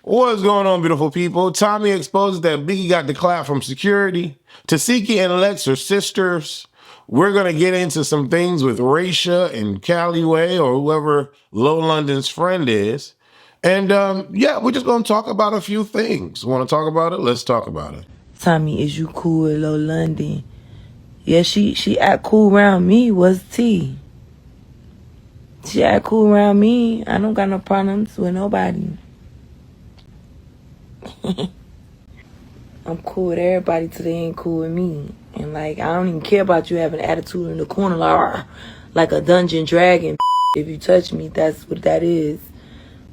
What's going on, beautiful people? Tommie exposes that Biggie got the clap from security. Tesehki and Lex are sisters. We're going to get into some things with Raisha and Callaway or whoever Low London's friend is. And yeah, we're just going to talk about a few things. Want to talk about it? Let's talk about it. Tommie, is you cool with Low London? Yeah, she act cool around me. What's T? She act cool around me. I don't got no problems with nobody. I'm cool with everybody till they ain't cool with me. And like, I don't even care about you having attitude in the corner like a dungeon dragon. If you touch me, that's what that is.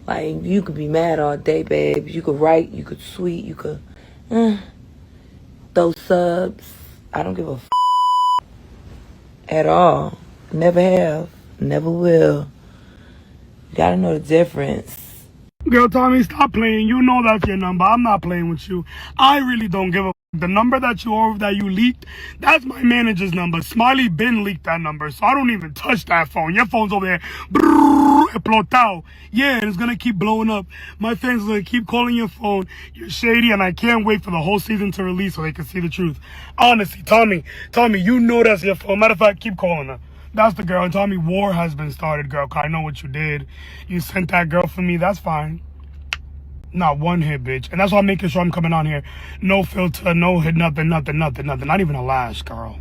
Like, you could be mad all day, babe. You could write, you could tweet, you could throw subs. I don't give a at all. Never have. Never will. You gotta know the difference. Girl, Tommie, stop playing. You know that's your number. I'm not playing with you. I really don't give a the number that you leaked, that's my manager's number. Smiley been leaked that number, so I don't even touch that phone. Your phone's over there. Explotado. Yeah, and it's gonna keep blowing up. My fans are gonna keep calling your phone. You're shady, and I can't wait for the whole season to release so they can see the truth. Honestly, Tommie, you know that's your phone. Matter of fact, keep calling her. That's the girl. And Tommie, war has been started, girl. I know what you did. You sent that girl for me. That's fine. Not one hit, bitch. And that's why I'm making sure I'm coming on here. No filter, no hit, nothing. Not even a lash, girl.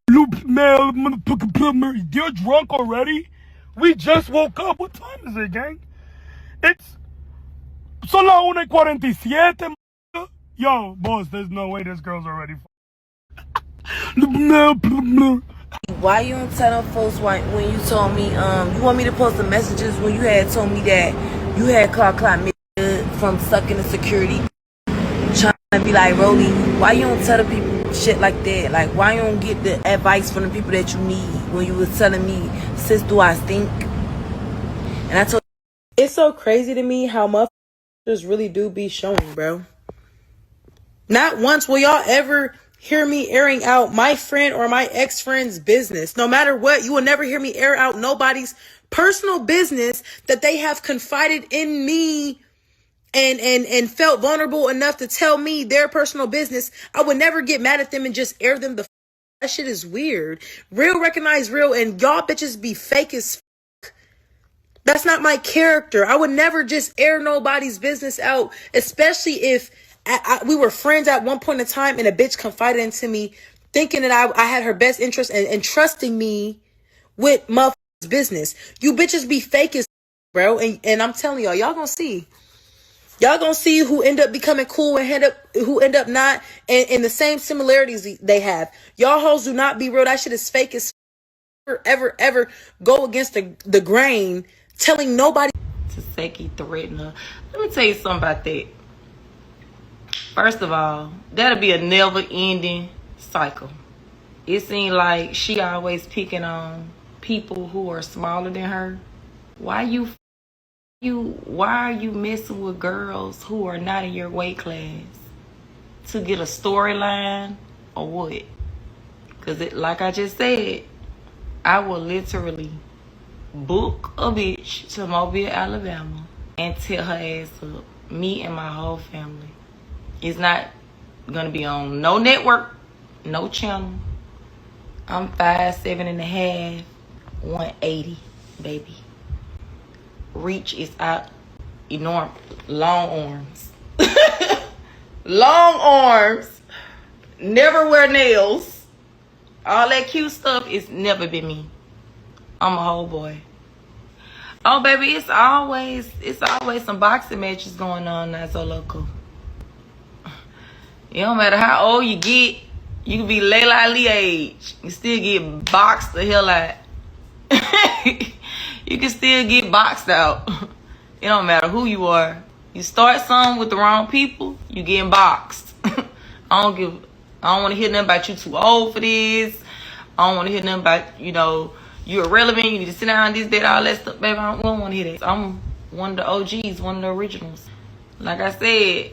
Loop mail, motherfucker. You're drunk already? We just woke up. What time is it, gang? It's... Son las 1:47, Yo, boss, there's no way this girl's already... Why you don't tell them folks when you told me, you want me to post the messages when you had told me that you had clock from sucking the security, trying to be like, rollie, why you don't tell the people shit like that? Like, why you don't get the advice from the people that you need when you was telling me, sis, do I stink? And I told you, it's so crazy to me how motherfuckers really do be showing, bro. Not once will y'all ever hear me airing out my friend or my ex-friend's business. No matter what, you will never hear me air out nobody's personal business that they have confided in me and felt vulnerable enough to tell me their personal business. I would never get mad at them and just air them the that shit is weird. Real recognize real, and y'all bitches be fake as That's not my character. I would never just air nobody's business out, especially if we were friends at one point in time and a bitch confided into me thinking that I had her best interest and trusting me with motherfuckers' business. You bitches be fake as bro. And I'm telling y'all gonna see. Y'all gonna see who end up becoming cool and who end up not, and the same similarities they have. Y'all hoes do not be real. That shit is fake as ever go against the grain, telling nobody. Tesehki threatened her. Let me tell you something about that. First of all, that'll be a never-ending cycle. It seems like she always picking on people who are smaller than her. Why are you messing with girls who are not in your weight class? To get a storyline or what? Because like I just said, I will literally book a bitch to Mobile, Alabama and tear her ass up. Me and my whole family. It's not gonna be on no network, no channel. I'm 5'7.5", 180, baby. Reach is out, enormous, long arms. Long arms, never wear nails. All that cute stuff is never been me. I'm a whole boy. Oh, baby, it's always some boxing matches going on now, so local. It don't matter how old you get, you can be Layla Ali age. You still get boxed the hell out. You can still get boxed out. It don't matter who you are. You start something with the wrong people, you getting boxed. I don't want to hear nothing about you too old for this. I don't want to hear nothing about, you're irrelevant, you need to sit down, this, that, all that stuff. Baby, I don't want to hear that. I'm one of the OGs, one of the originals. Like I said,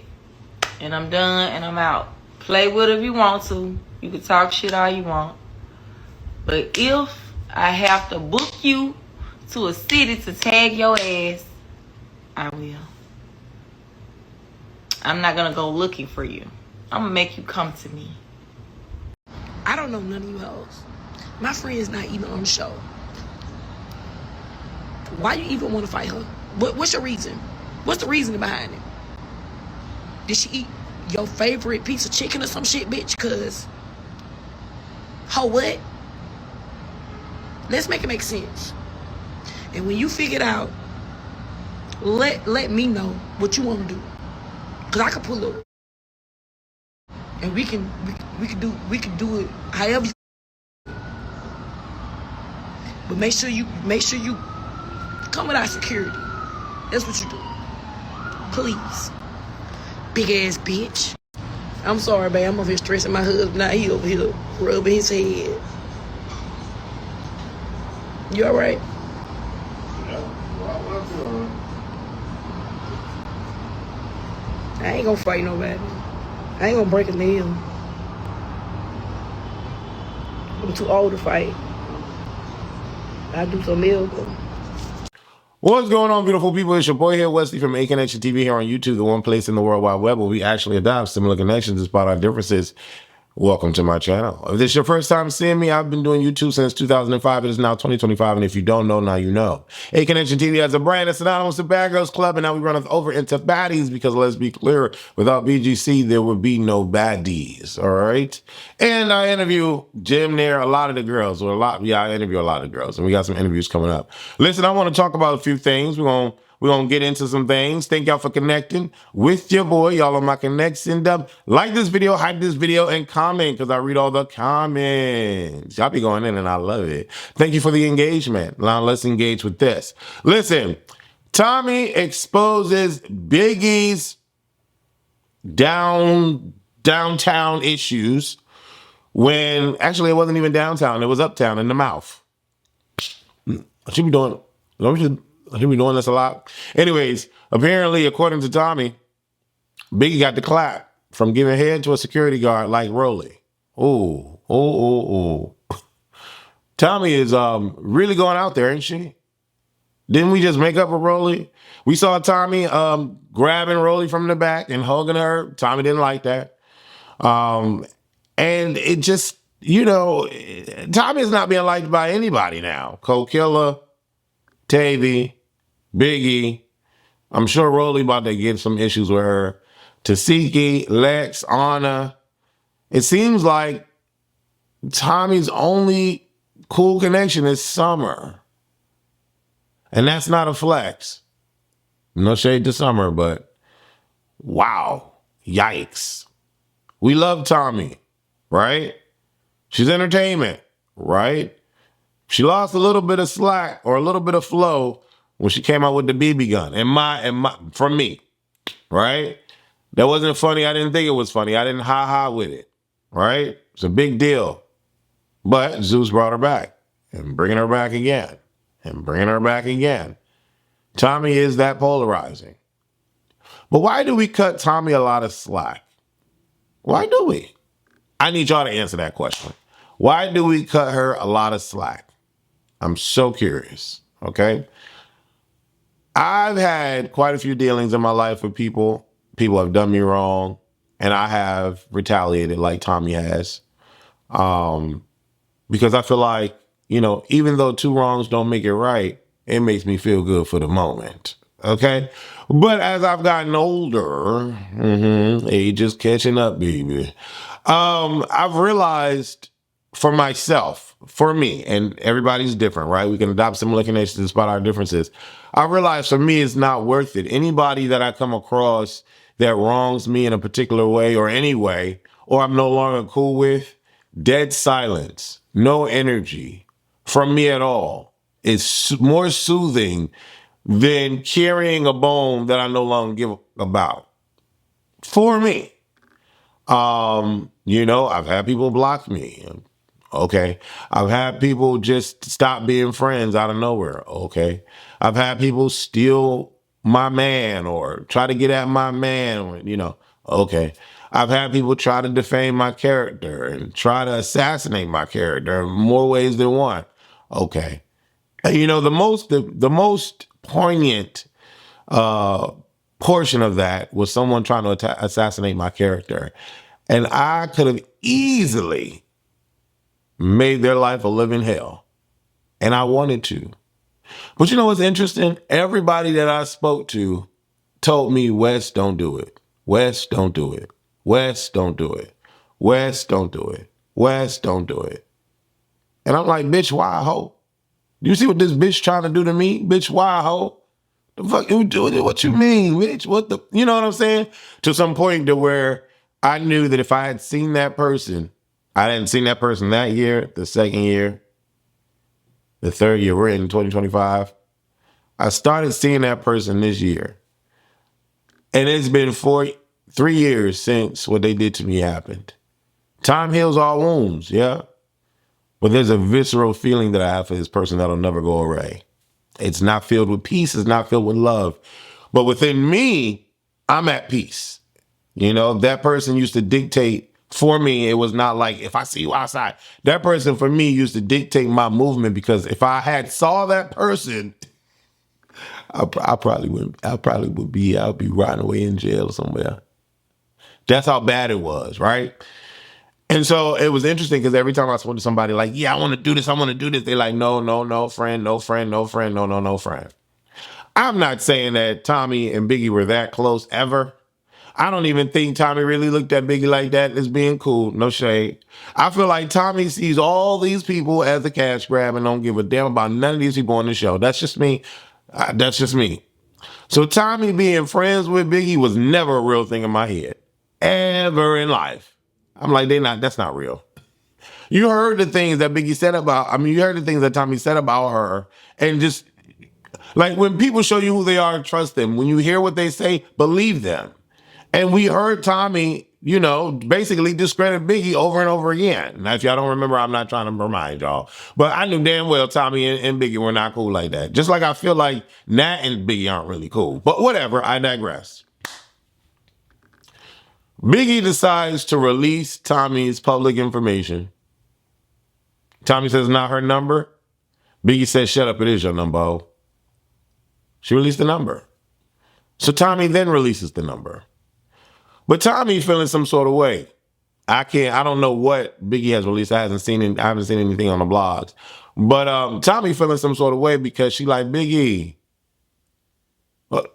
and I'm done and I'm out. Play with it if you want to. You can talk shit all you want. But if I have to book you to a city to tag your ass, I will. I'm not gonna go looking for you. I'm gonna make you come to me. I don't know none of you hoes. My friend is not even on the show. Why you even want to fight her? What's your reason? What's the reason behind it? Did she eat your favorite piece of chicken or some shit, bitch? Cause, ho, what? Let's make it make sense. And when you figure it out, let me know what you want to do. Cause I can pull up, and we can do it however. But make sure you come without security. That's what you do. Please. Big ass bitch. I'm sorry, babe. I'm over here stressing my husband. Now he over here rubbing his head. You alright? I ain't gonna fight nobody. I ain't gonna break a nail. I'm too old to fight. I do some nails though. What's going on, beautiful people? It's your boy here, Wesley from A Connection TV here on YouTube, the one place in the World Wide Web where we actually adopt similar connections despite our differences. Welcome to my channel. If this is your first time seeing me, I've been doing YouTube since 2005. It is now 2025, and if you don't know, now you know. A Connection TV has a brand that's synonymous with Bad Girls Club, and now we run us over into baddies because let's be clear, without BGC, there would be no baddies, all right? And I interview Jim there, a lot of the girls, or I interview a lot of girls, and we got some interviews coming up. Listen, I want to talk about a few things. We're going to get into some things. Thank y'all for connecting with your boy. Y'all on my connection. Like this video, hype this video, and comment because I read all the comments. Y'all be going in and I love it. Thank you for the engagement. Now let's engage with this. Listen, Tommie exposes Biggie's downtown issues when actually it wasn't even downtown. It was uptown in the mouth. I should be doing this a lot. Anyways, apparently, according to Tommie, Biggie got the clap from giving head to a security guard like rollie. Ooh. Tommie is really going out there, ain't she? Didn't we just make up a rollie? We saw Tommie grabbing rollie from the back and hugging her. Tommie didn't like that. And it just, Tommie is not being liked by anybody now. Koldkilla, Tavi, Biggie. I'm sure rollie about to get some issues with her. Tesehki, Lex, Ahna. It seems like Tommie's only cool connection is Summer. And that's not a flex. No shade to Summer, but wow. Yikes. We love Tommie, right? She's entertainment, right? She lost a little bit of slack or a little bit of flow when she came out with the BB gun. From me, right? That wasn't funny. I didn't think it was funny. I didn't ha-ha with it, right? It's a big deal. But Zeus brought her back and bringing her back again and bringing her back again. Tommie is that polarizing. But why do we cut Tommie a lot of slack? Why do we? I need y'all to answer that question. Why do we cut her a lot of slack? I'm so curious, okay? I've had quite a few dealings in my life with people. People have done me wrong, and I have retaliated like Tommie has. Because I feel like, even though two wrongs don't make it right, it makes me feel good for the moment, okay? But as I've gotten older, age is catching up, baby. I've realized for myself, for me, and everybody's different, right? We can adopt similar connections despite our differences. I realize for me, it's not worth it. Anybody that I come across that wrongs me in a particular way or any way, or I'm no longer cool with, dead silence, no energy from me at all. It's more soothing than carrying a bone that I no longer give about. For me. I've had people block me. Okay. I've had people just stop being friends out of nowhere. Okay. I've had people steal my man or try to get at my man, okay. I've had people try to defame my character and try to assassinate my character in more ways than one. Okay. And, the most poignant portion of that was someone trying to assassinate my character. And I could have easily made their life a living hell. And I wanted to. But you know what's interesting? Everybody that I spoke to told me, Wes, don't do it. Wes, don't do it. Wes, don't do it. Wes, don't do it. Wes, don't do it. And I'm like, bitch, why, ho? You see what this bitch trying to do to me? Bitch, why, ho? The fuck you doing? What you mean, bitch? What the, you know what I'm saying? To some point to where I knew that if I had seen that person, I hadn't seen that person that year, the second year, the third year, we're in 2025. I started seeing that person this year. And it's been 3 years since what they did to me happened. Time heals all wounds, yeah? But there's a visceral feeling that I have for this person that'll never go away. It's not filled with peace. It's not filled with love. But within me, I'm at peace. You know, that person used to dictate for me. It was not like, if I see you outside, that person for me used to dictate my movement, because if I had saw that person, I probably would be rotting away in jail somewhere. That's how bad it was, right? And so it was interesting because every time I spoke to somebody like, yeah, I want to do this, they're like, no, friend, no, friend. I'm not saying that Tommy and Biggie were that close ever. I don't even think Tommy really looked at Biggie like that as being cool. No shade. I feel like Tommy sees all these people as a cash grab and don't give a damn about none of these people on the show. That's just me. That's just me. So Tommy being friends with Biggie was never a real thing in my head. Ever in life. I'm like, that's not real. You heard the things that Biggie said you heard the things that Tommy said about her. And just, like, when people show you who they are, trust them. When you hear what they say, believe them. And we heard Tommy, basically discredit Biggie over and over again. Now, if y'all don't remember, I'm not trying to remind y'all. But I knew damn well Tommy and Biggie were not cool like that. Just like I feel like Nat and Biggie aren't really cool. But whatever, I digress. Biggie decides to release Tommie's public information. Tommy says, not her number. Biggie says, shut up, it is your number. She released the number. So Tommy then releases the number. But Tommy feeling some sort of way. I don't know what Biggie has released. I haven't seen anything on the blogs. But Tommy feeling some sort of way because she like, Biggie,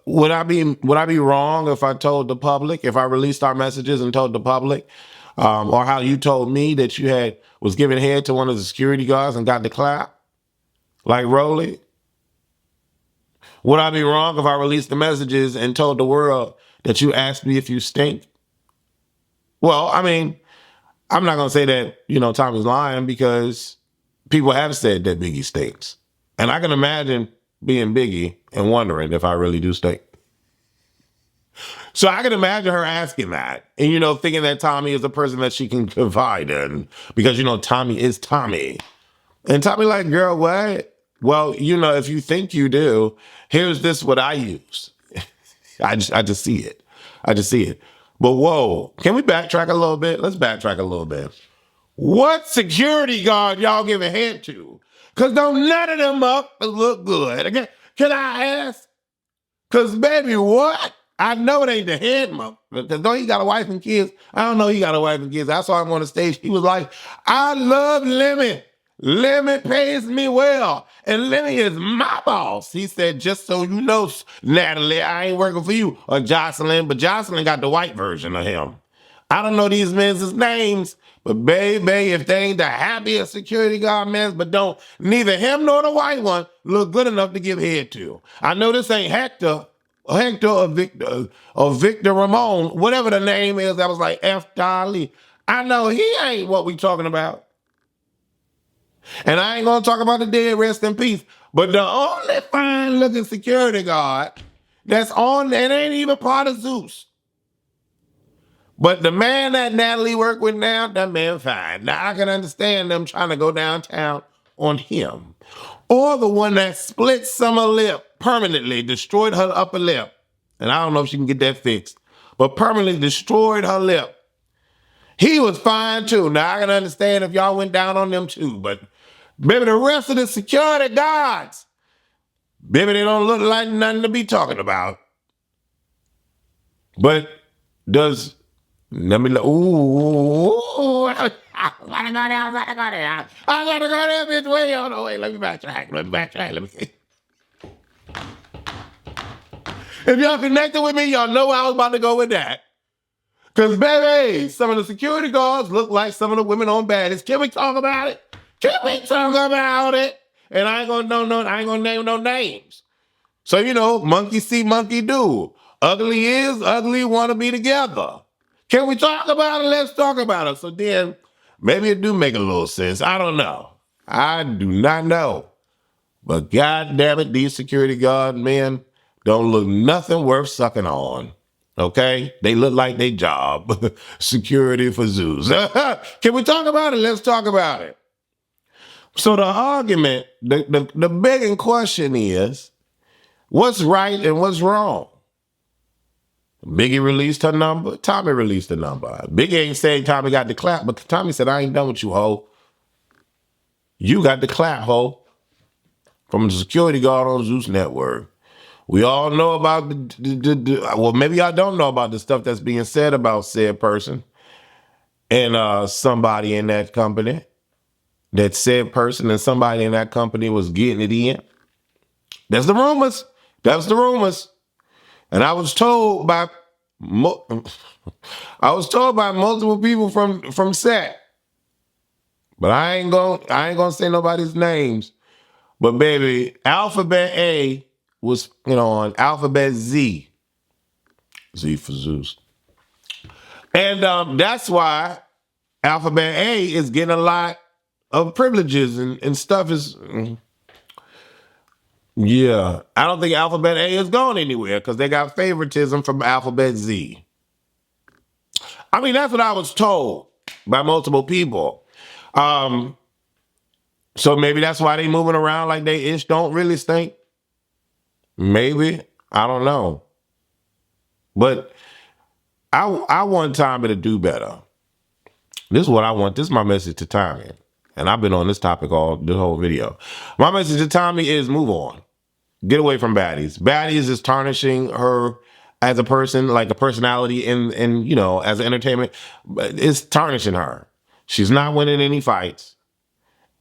would I be wrong if I told the public, if I released our messages and told the public, or how you told me that you was giving head to one of the security guards and got the clap, like rollie? Would I be wrong if I released the messages and told the world that you asked me if you stink? Well, I mean, I'm not gonna say that Tommy's lying, because people have said that Biggie stinks, and I can imagine being Biggie and wondering if I really do stink. So I can imagine her asking that and, thinking that Tommy is a person that she can confide in, because, Tommy is Tommy. And Tommy like, girl, what? Well, if you think you do, here's what I use. I just see it. But whoa, can we backtrack a little bit? Let's backtrack a little bit. What security guard y'all giving head to? Because don't none of them up look good. Okay? Can I ask? Because, baby, what? I know it ain't the head mother. Because don't he got a wife and kids? I don't know he got a wife and kids. I saw him on the stage. He was like, I love Lemmy. Lemmy pays me well. And Lemmy is my boss. He said, just so you know, Natalie, I ain't working for you. Or Jocelyn, but Jocelyn got the white version of him. I don't know these men's names, but baby, if they ain't the happiest security guard men, but neither him nor the white one look good enough to give head to. I know this ain't Hector or Victor Ramon, whatever the name is. That was like F. Dolly. I know he ain't what we talking about. And I ain't gonna talk about the dead, rest in peace. But the only fine looking security guard that's on, and ain't even part of Zeus. But the man that Natalie worked with now, that man fine. Now I can understand them trying to go downtown on him. Or the one that split summer lip permanently, destroyed her upper lip. And I don't know if she can get that fixed, but permanently destroyed her lip. He was fine too. Now I can understand if y'all went down on them too, but baby, the rest of the security guards, baby, they don't look like nothing to be talking about. But does let me ooh, I gotta go there, bitch. Wait, hold on, wait. Let me backtrack. Let me. If y'all connected with me, y'all know where I was about to go with that. Cause baby, some of the security guards look like some of the women on Baddies. Can we talk about it? Can we talk about it? And I ain't gonna name no names. So you know, monkey see, monkey do. Ugly is, ugly wanna be together. Can we talk about it? Let's talk about it. So then maybe it do make a little sense. I don't know. I do not know. But God damn it, these security guard men don't look nothing worth sucking on. Okay? They look like they job. Security for zoos. Can we talk about it? Let's talk about it. So the argument, the begging question is, what's right and what's wrong? Biggie released her number. Tommie released the number. Biggie ain't saying Tommie got the clap, but Tommie said, I ain't done with you, ho. You got the clap, ho. From the security guard on Zeus Network. We all know about well, maybe y'all don't know about the stuff that's being said about said person and somebody in that company. That said person and somebody in that company was getting it in. That's the rumors. That's the rumors. And I was told by multiple people from set. But I ain't gonna say nobody's names. But baby, Alphabet A was, on Alphabet Z. Z for Zeus. And that's why Alphabet A is getting a lot of privileges and stuff is... Yeah, I don't think Alphabet A is going anywhere because they got favoritism from Alphabet Z. I mean, that's what I was told by multiple people. So maybe that's why they moving around like they ish don't really stink. Maybe. I don't know. But I want Tommie to do better. This is what I want. This is my message to Tommie. And I've been on this topic the whole video. My message to Tommie is move on. Get away from Baddies. Baddies is tarnishing her as a person, like a personality and as an entertainment. It's tarnishing her. She's not winning any fights.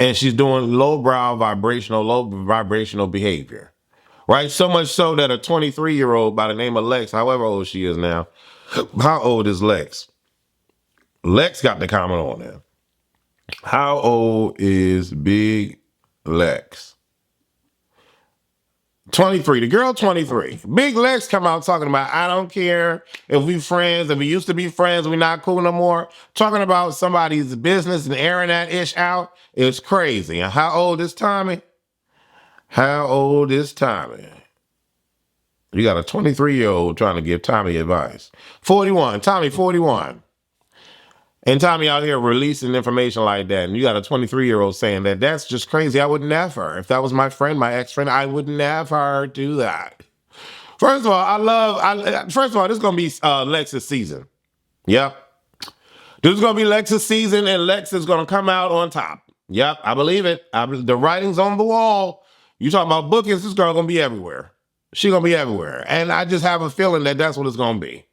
And she's doing low vibrational behavior. Right? So much so that a 23-year-old by the name of Lex, however old she is now, how old is Lex? Lex got the comment on there. How old is Big Lex? 23. The girl 23. Big Lex come out talking about, I don't care if we friends, if we used to be friends, we not cool no more. Talking about somebody's business and airing that ish out is crazy. And how old is Tommie? How old is Tommie? You got a 23-year-old trying to give Tommie advice. 41. Tommie, 41. And Tommie out here releasing information like that. And you got a 23-year-old saying that. That's just crazy. I would never. If that was my friend, my ex-friend, I would never do that. First of all, this is going to be Lex's season. Yep. This is going to be Lex's season, and Lex is going to come out on top. Yep, I believe it. The writing's on the wall. You talking about bookings, this girl going to be everywhere. She going to be everywhere. And I just have a feeling that that's what it's going to be.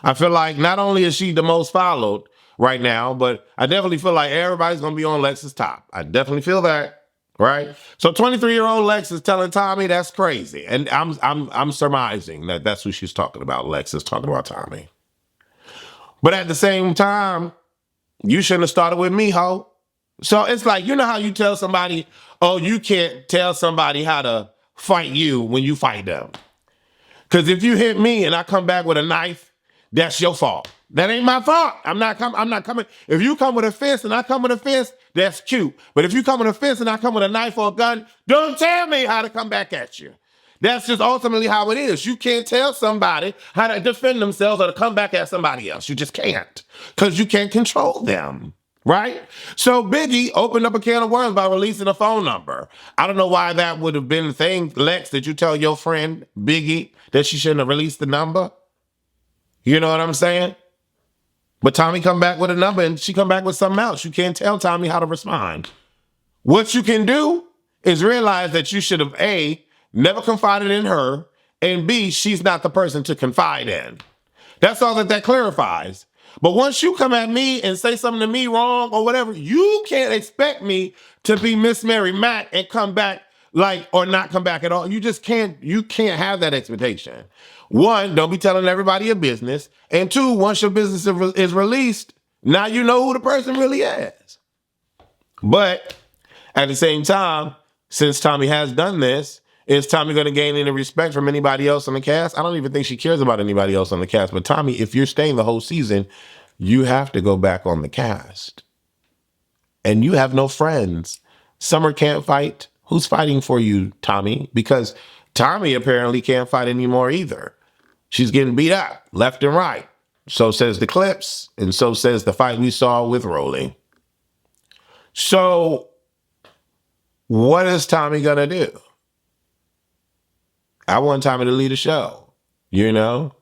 I feel like not only is she the most followed right now, but I definitely feel like everybody's going to be on Lex's top. I definitely feel that, right? So 23-year-old Lex is telling Tommie that's crazy. And I'm surmising that that's who she's talking about. Lex is talking about Tommie. But at the same time, you shouldn't have started with me, ho. So it's like, you know how you tell somebody, oh, you can't tell somebody how to fight you when you fight them. Because if you hit me and I come back with a knife, that's your fault. That ain't my fault. I'm not coming. If you come with a fist and I come with a fist, that's cute. But if you come with a fist and I come with a knife or a gun, don't tell me how to come back at you. That's just ultimately how it is. You can't tell somebody how to defend themselves or to come back at somebody else. You just can't. Because you can't control them. Right? So Biggie opened up a can of worms by releasing a phone number. I don't know why that would have been the thing. Lex, did you tell your friend Biggie that she shouldn't have released the number? You know what I'm saying? But Tommie come back with a number and she come back with something else. You can't tell Tommie how to respond. What you can do is realize that you should have A, never confided in her, and B, she's not the person to confide in. That's all that clarifies. But once you come at me and say something to me wrong or whatever, you can't expect me to be Miss Mary Mac and come back or not come back at all. You just can't, you can't have that expectation. One, don't be telling everybody your business. And two, once your business is released, now you know who the person really is. But at the same time, since Tommie has done this, is Tommie going to gain any respect from anybody else on the cast? I don't even think she cares about anybody else on the cast. But Tommie, if you're staying the whole season, you have to go back on the cast. And you have no friends. Summer can't fight. Who's fighting for you, Tommie? Because Tommie apparently can't fight anymore either. She's getting beat up left and right. So says the clips, and so says the fight we saw with Rollie. So what is Tommie gonna do? I want Tommie to lead a show. You know,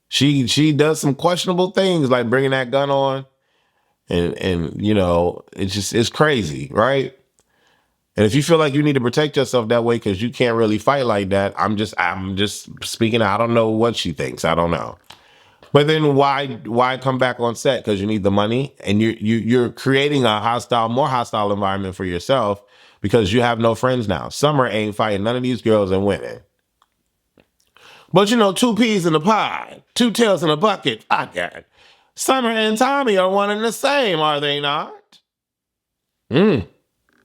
she does some questionable things like bringing that gun on, and you know, it's crazy, right? And if you feel like you need to protect yourself that way because you can't really fight like that, I'm just speaking. I don't know what she thinks. I don't know. But then why come back on set? Because you need the money, and you're creating a more hostile environment for yourself because you have no friends now. Summer ain't fighting none of these girls and winning. But you know, two peas in a pod, two tails in a bucket. I got it. Summer and Tommie are one and the same, are they not?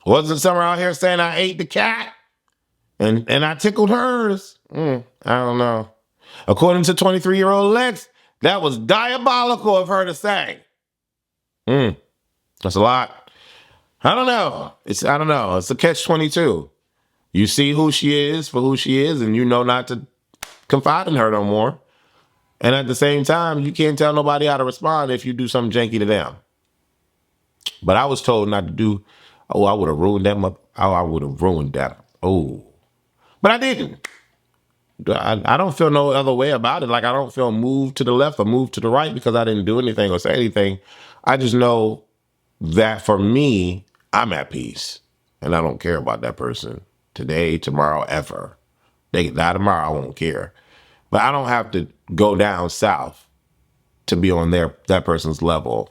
Wasn't Summer out here saying I ate the cat and I tickled hers? I don't know. According to 23-year-old Lex, that was diabolical of her to say. That's a lot. I don't know. It's a catch-22. You see who she is for who she is, and you know not to confide in her no more. And at the same time, you can't tell nobody how to respond if you do something janky to them. But I was told not to do. Oh, I would have ruined that. I would have ruined that. Oh, but I didn't. I don't feel no other way about it. Like I don't feel moved to the left or moved to the right because I didn't do anything or say anything. I just know that for me, I'm at peace and I don't care about that person today, tomorrow, ever. They can die tomorrow. I won't care. But I don't have to go down south to be on that person's level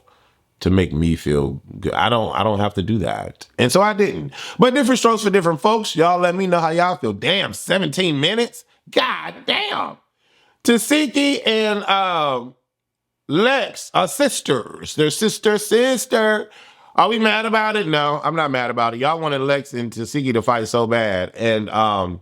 to make me feel good. I don't have to do that. And so I didn't. But different strokes for different folks. Y'all let me know how y'all feel. Damn, 17 minutes? God damn. Tesehki and Lex are sisters. They're sister. Are we mad about it? No, I'm not mad about it. Y'all wanted Lex and Tesehki to fight so bad. And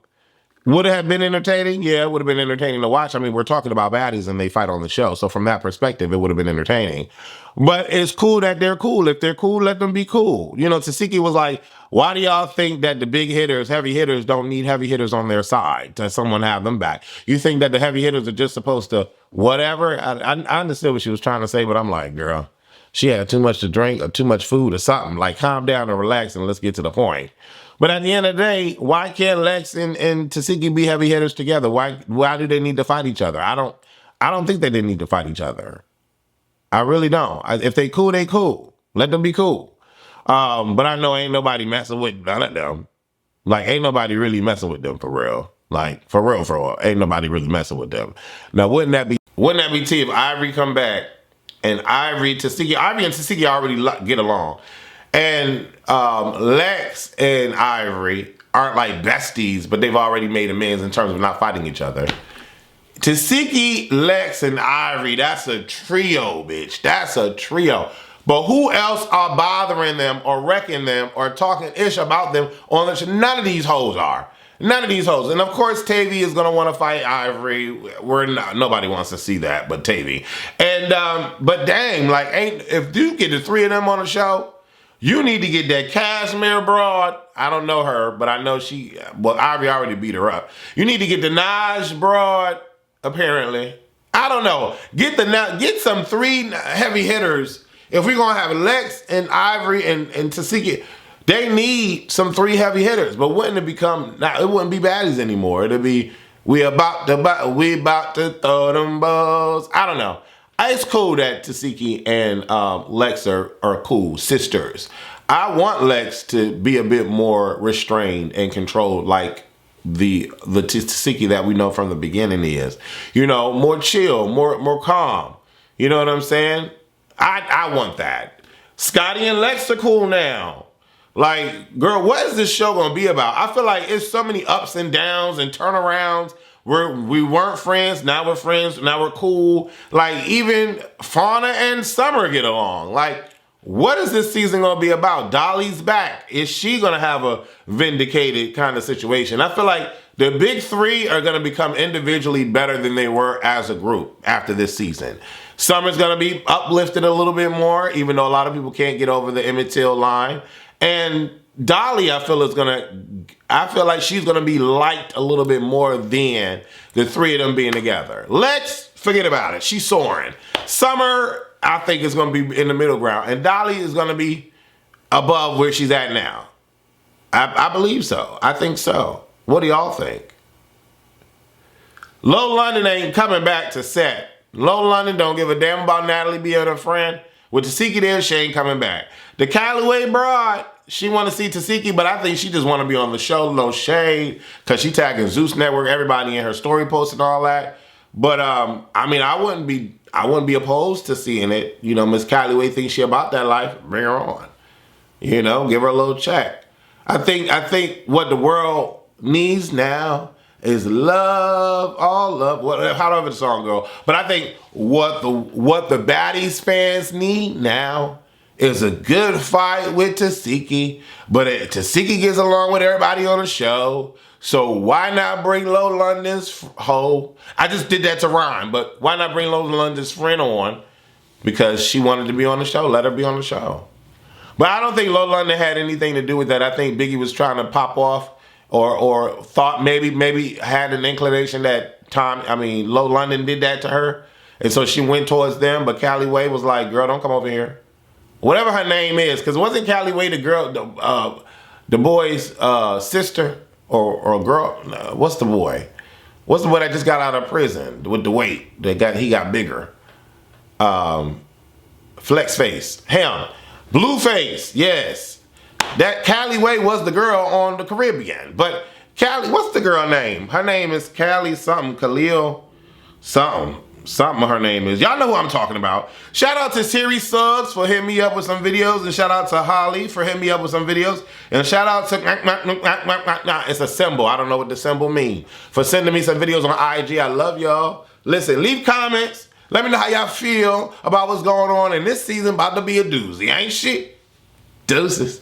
would it have been entertaining? Yeah, it would have been entertaining to watch. I mean, we're talking about baddies and they fight on the show. So from that perspective, it would have been entertaining. But it's cool that they're cool. If they're cool, let them be cool. You know, Tesehki was like, why do y'all think that the big hitters, heavy hitters, don't need heavy hitters on their side to someone have them back? You think that the heavy hitters are just supposed to whatever? I understood what she was trying to say, but I'm like, girl, she had too much to drink or too much food or something. Like, calm down and relax and let's get to the point. But at the end of the day, why can't Lex and Tesehki be heavy hitters together? Why do they need to fight each other? I don't think they didn't need to fight each other. I really don't. If they cool, they cool. Let them be cool. But I know ain't nobody messing with none of them. Like, ain't nobody really messing with them for real. Like, for real. Ain't nobody really messing with them. Now, wouldn't that be T if Ivory come back and Ivory and Tesehki already get along? And Lex and Ivory aren't like besties, but they've already made amends in terms of not fighting each other. Tesehki, Lex, and Ivory, that's a trio, bitch. That's a trio. But who else are bothering them or wrecking them or talking ish about them on the show? None of these hoes are. None of these hoes. And of course, Tavi is going to want to fight Ivory. Nobody wants to see that but Tavi. And, but dang, like, if you get the three of them on the show, you need to get that Cashmere broad. I don't know her, but I know Ivory already beat her up. You need to get the Naj broad, apparently. I don't know. Get some three heavy hitters. If we're going to have Lex and Ivory and Tesehki, they need some three heavy hitters. But wouldn't it it wouldn't be baddies anymore. It'd be, we about to throw them balls. I don't know. It's cool that Tesehki and Lex are cool sisters. I want Lex to be a bit more restrained and controlled like Tesehki that we know from the beginning is. You know, more chill, more calm. You know what I'm saying? I want that. Scotty and Lex are cool now. Like, girl, what is this show gonna be about? I feel like it's so many ups and downs and turnarounds. We weren't friends, now we're friends, now we're cool. Like, even Fauna and Summer get along. Like, what is this season gonna be about? Dolly's back. Is she gonna have a vindicated kind of situation? I feel like the big three are gonna become individually better than they were as a group after this season. Summer's gonna be uplifted a little bit more, even though a lot of people can't get over the Emmett Till line. And Dolly, I feel like she's gonna be liked a little bit more than the three of them being together. Lex, forget about it. She's soaring. Summer, I think is gonna be in the middle ground. And Dolly is gonna be above where she's at now. I believe so. I think so. What do y'all think? Low London ain't coming back to set. Low London don't give a damn about Natalie being her friend. With Tesehki there, she ain't coming back. The Callaway broad, she want to see Tesehki, but I think she just want to be on the show, no shade, because she tagging Zeus Network, everybody in her story posts and all that. But I mean, I wouldn't be opposed to seeing it. You know, Miss Callaway thinks she about that life. Bring her on. You know, give her a little check. I think what the world needs now is love, all love, however the song go. But I think what the Baddies fans need now is a good fight with Tesehki. But Tesehki gets along with everybody on the show. So why not bring Low London's hoe? I just did that to rhyme, but why not bring Low London's friend on? Because she wanted to be on the show. Let her be on the show. But I don't think Low London had anything to do with that. I think Biggie was trying to pop off or thought maybe had an inclination that Low London did that to her. And so she went towards them, but Callaway was like, girl, don't come over here. Whatever her name is, because wasn't Callaway the girl, the boy's sister or girl? No, what's the boy? What's the boy that just got out of prison with the weight? He got bigger. Flex face. Him. Blueface, yes. That Callaway was the girl on the Caribbean. But Callie, what's the girl name? Her name is Callie something, Khalil something. Something her name is. Y'all know who I'm talking about. Shout out to Siri Suggs for hitting me up with some videos. And shout out to Holly for hitting me up with some videos. And shout out to, it's a symbol. I don't know what the symbol means. For sending me some videos on IG. I love y'all. Listen, leave comments. Let me know how y'all feel about what's going on in this season. About to be a doozy. Ain't shit? Deuces.